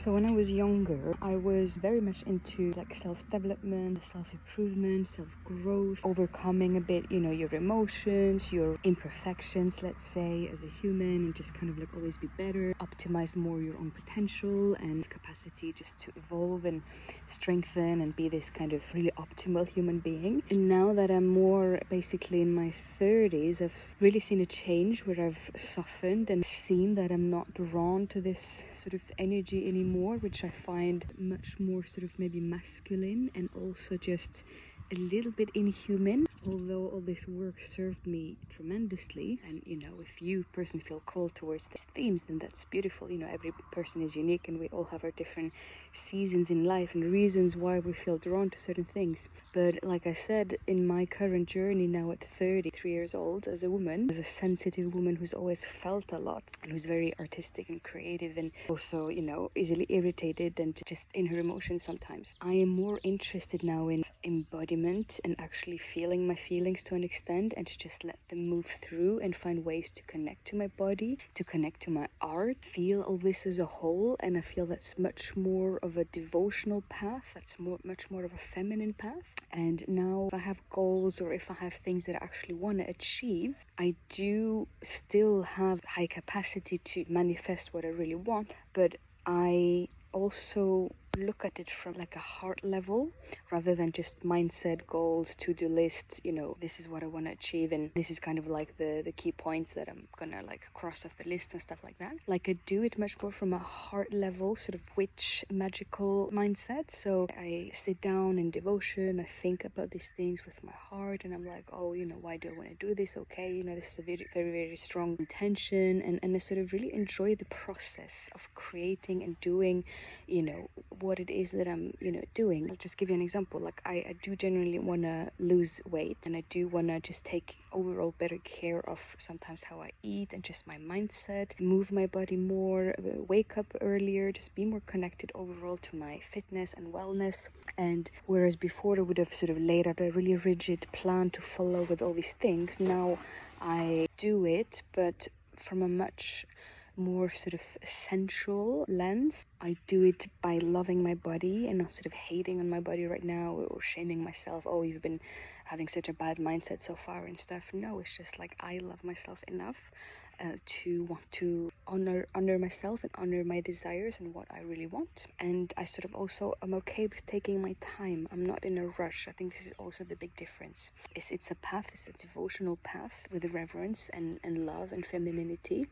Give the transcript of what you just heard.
So when I was younger, I was very much into like self-development, self-improvement, self-growth, overcoming a bit, your emotions, your imperfections, let's say, as a human, and just kind of like always be better, optimize more your own potential and capacity just to evolve and strengthen and be this kind of really optimal human being. And now that I'm more basically in my 30s, I've really seen a change where I've softened and seen that I'm not drawn to this sort of energy anymore, which I find much more sort of maybe masculine and also just a little bit inhuman. Although all this work served me tremendously, and if you personally feel called towards these themes, then that's beautiful. Every person is unique and we all have our different seasons in life and reasons why we feel drawn to certain things. But like I said, in my current journey now at 33 years old, as a woman, as a sensitive woman who's always felt a lot and who's very artistic and creative and also, easily irritated and just in her emotions sometimes, I am more interested now in embodiment and actually feeling my feelings to an extent and to just let them move through and find ways to connect to my body, to connect to my art, feel all this as a whole. And I feel that's much more of a devotional path, that's much more of a feminine path. And now if I have goals or if I have things that I actually want to achieve, I do still have high capacity to manifest what I really want, but I also look at it from like a heart level rather than just mindset, goals, to-do list. This is what I want to achieve and this is kind of like the key points that I'm gonna like cross off the list and stuff like that. Like I do it much more from a heart level, sort of witch magical mindset. So I sit down in devotion, I think about these things with my heart, and I'm like, oh, why do I want to do this? Okay, this is a very, very, very strong intention, and I sort of really enjoy the process of creating and doing what it is that I'm doing. I'll just give you an example. Like I do genuinely want to lose weight, and I do want to just take overall better care of sometimes how I eat and just my mindset, move my body more, wake up earlier, just be more connected overall to my fitness and wellness. And whereas before I would have sort of laid out a really rigid plan to follow with all these things, now I do it, but from a much more sort of sensual lens. I do it by loving my body and not sort of hating on my body right now or shaming myself. Oh, you've been having such a bad mindset so far and stuff. No, it's just like I love myself enough to want to honor myself and honor my desires and what I really want. And I sort of also am okay with taking my time. I'm not in a rush. I think this is also the big difference. It's a path, it's a devotional path with reverence and love and femininity.